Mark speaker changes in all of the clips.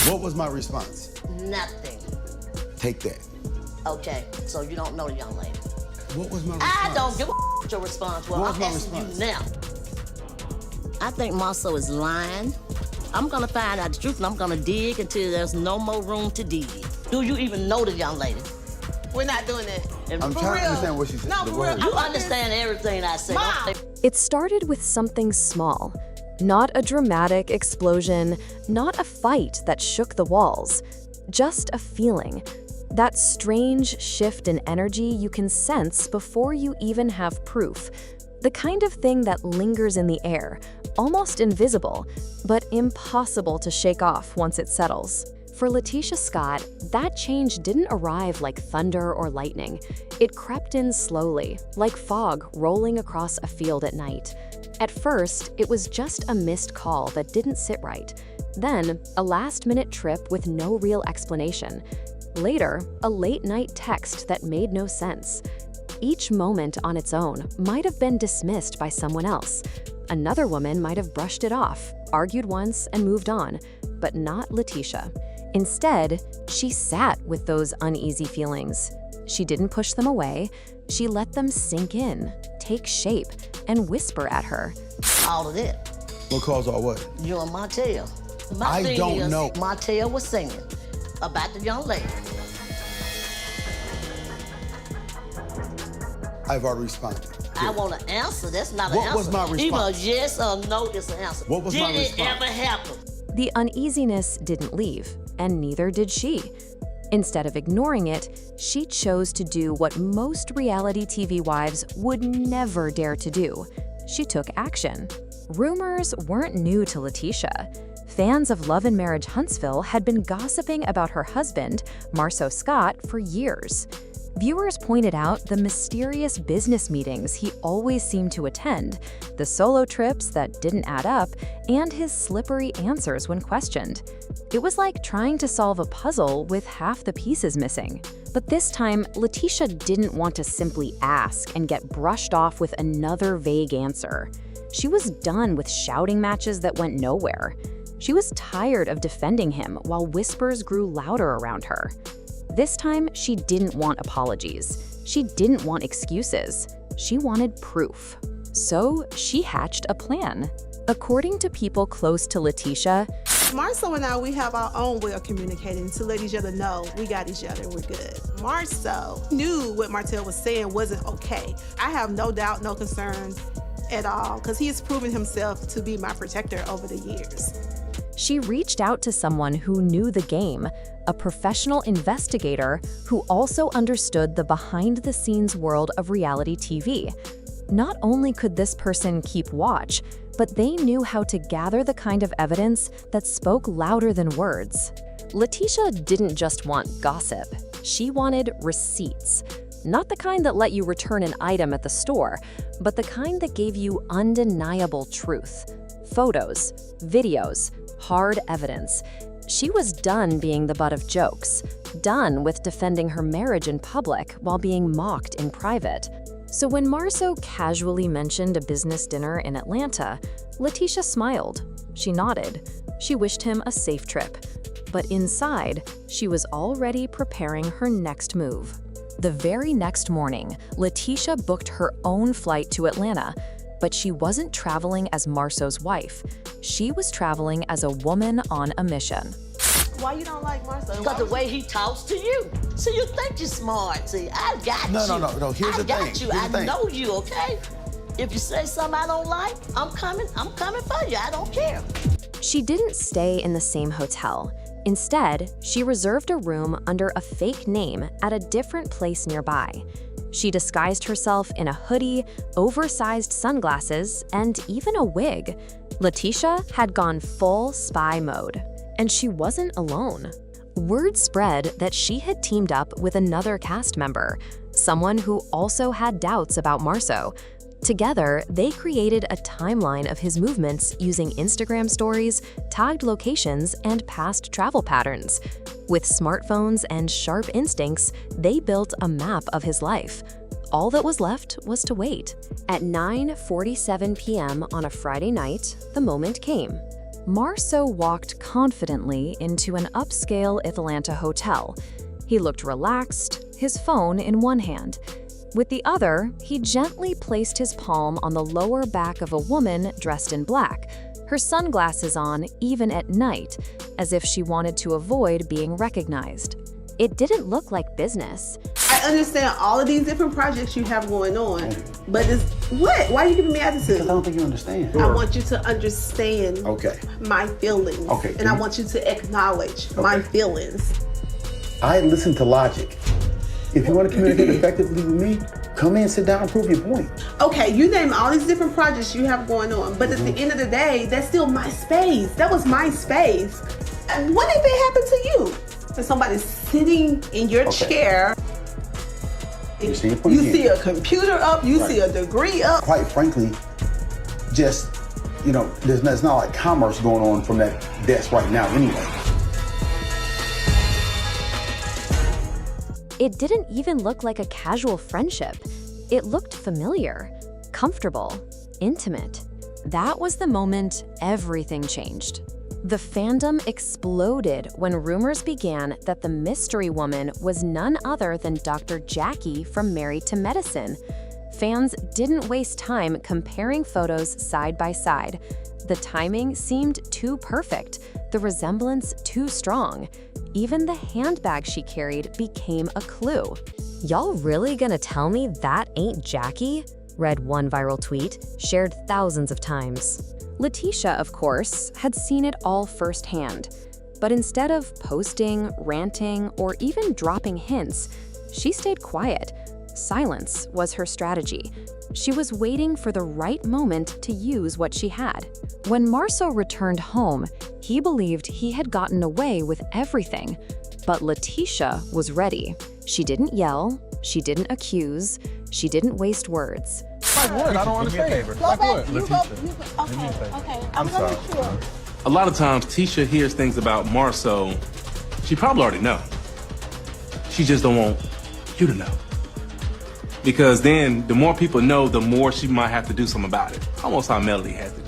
Speaker 1: What was my response?
Speaker 2: Nothing.
Speaker 1: Take that.
Speaker 2: Okay, so you don't know the young lady.
Speaker 1: What was my response?
Speaker 2: I don't give a what your response was.
Speaker 1: What was
Speaker 2: I'm
Speaker 1: my
Speaker 2: asking
Speaker 1: response?
Speaker 2: you now. I think Marsau is lying. I'm gonna find out the truth and I'm gonna dig until there's no more room to dig. Do you even know the young lady?
Speaker 3: We're not doing that.
Speaker 1: I'm trying to understand what she said.
Speaker 3: No,
Speaker 1: the
Speaker 3: for real.
Speaker 1: word.
Speaker 2: You understand everything I say.
Speaker 3: Mom!
Speaker 4: It started with something small. Not a dramatic explosion, not a fight that shook the walls. Just a feeling. That strange shift in energy you can sense before you even have proof. The kind of thing that lingers in the air, almost invisible, but impossible to shake off once it settles. For LaTisha Scott, that change didn't arrive like thunder or lightning. It crept in slowly, like fog rolling across a field at night. At first, it was just a missed call that didn't sit right. Then, a last-minute trip with no real explanation. Later, a late-night text that made no sense. Each moment on its own might have been dismissed by someone else. Another woman might have brushed it off, argued once, and moved on, but not LaTisha. Instead, she sat with those uneasy feelings. She didn't push them away. She let them sink in, take shape, and whisper at her.
Speaker 2: All of that.
Speaker 1: What caused all what?
Speaker 2: You and Martell.
Speaker 1: I don't know.
Speaker 2: Martell was singing about the young lady.
Speaker 1: I've already responded.
Speaker 2: I want an answer. That's not an
Speaker 1: What
Speaker 2: answer.
Speaker 1: was my response?
Speaker 2: Either a yes or no is an answer.
Speaker 1: What was my
Speaker 2: Did it
Speaker 1: response?
Speaker 2: ever happen?
Speaker 4: The uneasiness didn't leave, and neither did she. Instead of ignoring it, she chose to do what most reality TV wives would never dare to do. She took action. Rumors weren't new to LaTisha. Fans of Love and Marriage Huntsville had been gossiping about her husband, Marsau Scott, for years. Viewers pointed out the mysterious business meetings he always seemed to attend, the solo trips that didn't add up, and his slippery answers when questioned. It was like trying to solve a puzzle with half the pieces missing. But this time, LaTisha didn't want to simply ask and get brushed off with another vague answer. She was done with shouting matches that went nowhere. She was tired of defending him while whispers grew louder around her. This time, she didn't want apologies. She didn't want excuses. She wanted proof. So she hatched a plan. According to people close to LaTisha,
Speaker 3: Marsau and I, we have our own way of communicating to let each other know we got each other, we're good. Marsau knew what Martell was saying wasn't okay. I have no doubt, no concerns at all, because he has proven himself to be my protector over the years.
Speaker 4: she reached out to someone who knew the game, a professional investigator who also understood the behind-the-scenes world of reality TV. Not only could this person keep watch, but they knew how to gather the kind of evidence that spoke louder than words. LaTisha didn't just want gossip. She wanted receipts. Not the kind that let you return an item at the store, but the kind that gave you undeniable truth. Photos, videos, hard evidence. She was done being the butt of jokes, done with defending her marriage in public while being mocked in private. So when Marsau casually mentioned a business dinner in Atlanta, LaTisha smiled. She nodded. She wished him a safe trip. But inside, she was already preparing her next move. The very next morning, LaTisha booked her own flight to Atlanta, but she wasn't traveling as Marsau's wife. She was traveling as a woman on a mission.
Speaker 3: Why you don't like Marsau?
Speaker 2: Because the way he talks to you. See, you think you're smart. See, I got you.
Speaker 1: No. Here's the thing.
Speaker 2: I got you. I know you, okay? If you say something I don't like, I'm coming for you. I don't care.
Speaker 4: She didn't stay in the same hotel. Instead, she reserved a room under a fake name at a different place nearby. She disguised herself in a hoodie, oversized sunglasses, and even a wig. LaTisha had gone full spy mode. And she wasn't alone. Word spread that she had teamed up with another cast member, someone who also had doubts about Marsau. Together, they created a timeline of his movements using Instagram stories, tagged locations, and past travel patterns. With smartphones and sharp instincts, they built a map of his life. All that was left was to wait. At 9:47 p.m. on a Friday night, the moment came. Marsau walked confidently into an upscale Atlanta hotel. He looked relaxed, his phone in one hand. With the other, he gently placed his palm on the lower back of a woman dressed in black, her sunglasses on even at night, as if she wanted to avoid being recognized. It didn't look like business.
Speaker 3: I understand all of these different projects you have going on, but it's what? Why are you giving me attitude?
Speaker 1: I don't think you understand.
Speaker 3: I want you to understand my feelings.
Speaker 1: Okay.
Speaker 3: And I want you to acknowledge my feelings.
Speaker 1: I listen to logic. If you want to communicate effectively with me, come in, sit down, and prove your point.
Speaker 3: Okay, you name all these different projects you have going on, but at the end of the day, that's still my space. That was my space. And what if it happened to you? And somebody's sitting in your chair.
Speaker 1: You see your point
Speaker 3: You
Speaker 1: again.
Speaker 3: see a computer up, you see a degree up.
Speaker 1: Quite frankly, just, there's not like commerce going on from that desk right now anyway.
Speaker 4: It didn't even look like a casual friendship. It looked familiar, comfortable, intimate. That was the moment everything changed. The fandom exploded when rumors began that the mystery woman was none other than Dr. Jackie from Married to Medicine. Fans didn't waste time comparing photos side by side. The timing seemed too perfect, the resemblance too strong. Even the handbag she carried became a clue. "Y'all really gonna tell me that ain't Jackie?" read one viral tweet, shared thousands of times. LaTisha, of course, had seen it all firsthand. But instead of posting, ranting, or even dropping hints, she stayed quiet. Silence was her strategy. She was waiting for the right moment to use what she had. When Marsau returned home, he believed he had gotten away with everything. But LaTisha was ready. She didn't yell, she didn't accuse, she didn't waste words.
Speaker 5: Like what? I don't understand. Like what?
Speaker 3: Okay. I'm
Speaker 5: sorry.
Speaker 3: gonna sure.
Speaker 6: A lot of times, Tisha hears things about Marsau she probably already know. She just don't want you to know. Because then, the more people know, the more she might have to do something about it. Almost how Melody had to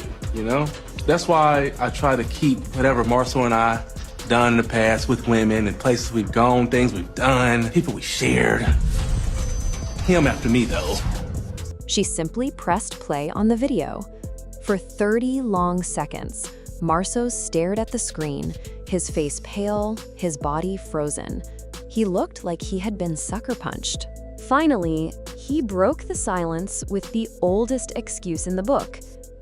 Speaker 6: do, That's why I try to keep whatever Marsau and I done in the past with women and places we've gone, things we've done, people we shared. Him after me, though.
Speaker 4: She simply pressed play on the video. For 30 long seconds, Marsau stared at the screen, his face pale, his body frozen. He looked like he had been sucker punched. Finally, he broke the silence with the oldest excuse in the book.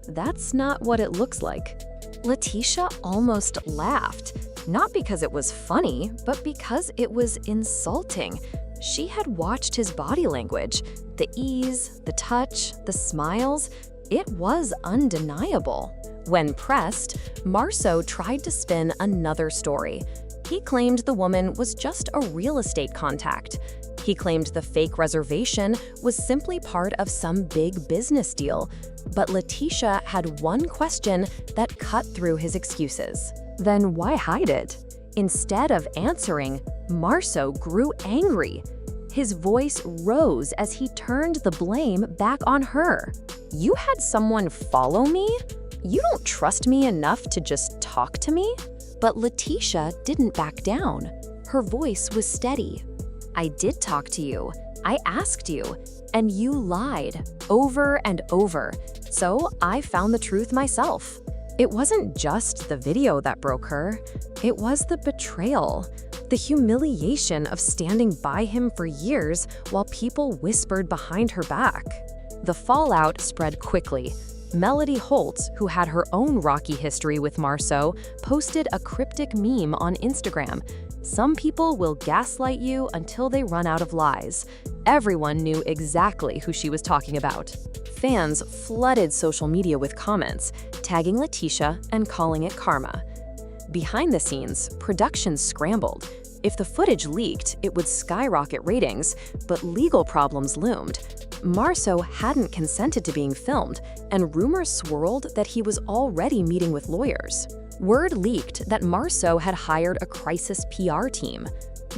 Speaker 4: "That's not what it looks like." LaTisha almost laughed, not because it was funny, but because it was insulting. She had watched his body language, the ease, the touch, the smiles. It was undeniable. When pressed, Marsau tried to spin another story. He claimed the woman was just a real estate contact. He claimed the fake reservation was simply part of some big business deal. But LaTisha had one question that cut through his excuses. Then why hide it? Instead of answering, Marsau grew angry. His voice rose as he turned the blame back on her. "You had someone follow me? You don't trust me enough to just talk to me?" But LaTisha didn't back down. Her voice was steady. "I did talk to you. I asked you. And you lied over and over. So I found the truth myself." It wasn't just the video that broke her. It was the betrayal, the humiliation of standing by him for years while people whispered behind her back. The fallout spread quickly. Melody Holt, who had her own rocky history with Marsau, posted a cryptic meme on Instagram. "Some people will gaslight you until they run out of lies." Everyone knew exactly who she was talking about. Fans flooded social media with comments, tagging LaTisha and calling it karma. Behind the scenes, production scrambled. If the footage leaked, it would skyrocket ratings, but legal problems loomed. Marsau hadn't consented to being filmed, and rumors swirled that he was already meeting with lawyers. Word leaked that Marsau had hired a crisis PR team.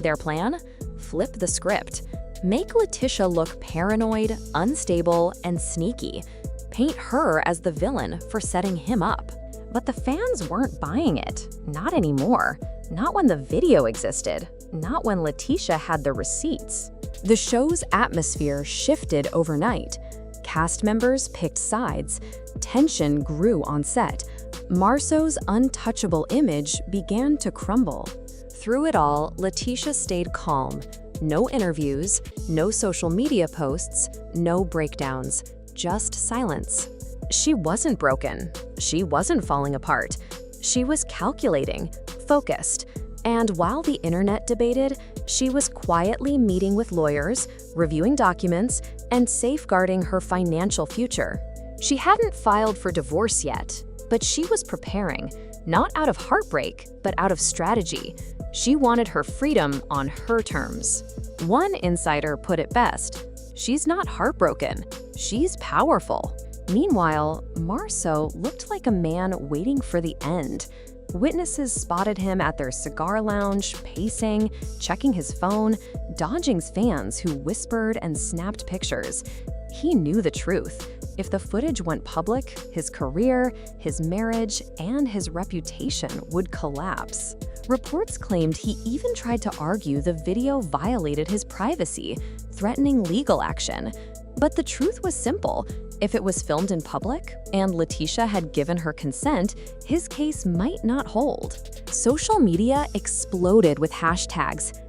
Speaker 4: Their plan? Flip the script. Make LaTisha look paranoid, unstable, and sneaky. Paint her as the villain for setting him up. But the fans weren't buying it. Not anymore. Not when the video existed. Not when LaTisha had the receipts. The show's atmosphere shifted overnight. Cast members picked sides. Tension grew on set. Marsau's untouchable image began to crumble. Through it all, LaTisha stayed calm. No interviews, no social media posts, no breakdowns, just silence. She wasn't broken. She wasn't falling apart. She was calculating, focused. And while the internet debated, she was quietly meeting with lawyers, reviewing documents, and safeguarding her financial future. She hadn't filed for divorce yet, but she was preparing, not out of heartbreak, but out of strategy. She wanted her freedom on her terms. One insider put it best: she's not heartbroken, she's powerful. Meanwhile, Marsau looked like a man waiting for the end. Witnesses spotted him at their cigar lounge, pacing, checking his phone, dodging fans who whispered and snapped pictures. He knew the truth. If the footage went public, his career, his marriage, and his reputation would collapse. Reports claimed he even tried to argue the video violated his privacy, threatening legal action. But the truth was simple. If it was filmed in public and LaTisha had given her consent, his case might not hold. Social media exploded with hashtags,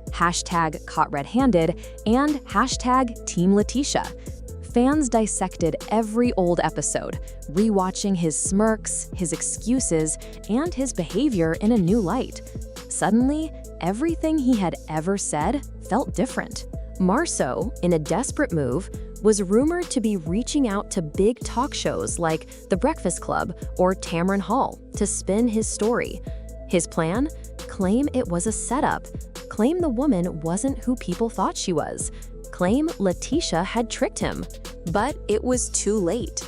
Speaker 4: #Caught-Red-Handed and #TeamLaTisha. Fans dissected every old episode, rewatching his smirks, his excuses, and his behavior in a new light. Suddenly, everything he had ever said felt different. Marsau, in a desperate move, was rumored to be reaching out to big talk shows like The Breakfast Club or Tamron Hall to spin his story. His plan? Claim it was a setup. Claim the woman wasn't who people thought she was. Claim LaTisha had tricked him. But it was too late.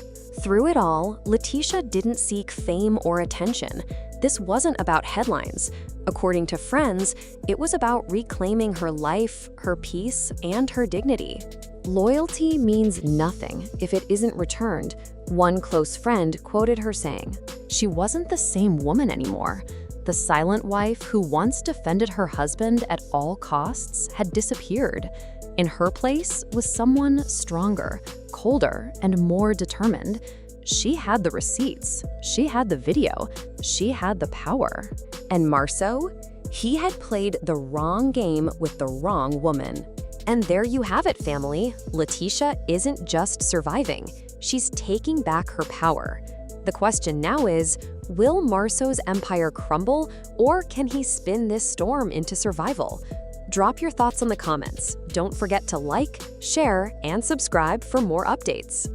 Speaker 4: Through it all, LaTisha didn't seek fame or attention. This wasn't about headlines. According to friends, it was about reclaiming her life, her peace, and her dignity. Loyalty means nothing if it isn't returned. One close friend quoted her saying, "She wasn't the same woman anymore." The silent wife who once defended her husband at all costs had disappeared. In her place was someone stronger, colder, and more determined. She had the receipts, she had the video, she had the power. And Marsau? He had played the wrong game with the wrong woman. And there you have it, family. LaTisha isn't just surviving, she's taking back her power. The question now is, will Marsau's empire crumble, or can he spin this storm into survival? Drop your thoughts in the comments. Don't forget to like, share, and subscribe for more updates.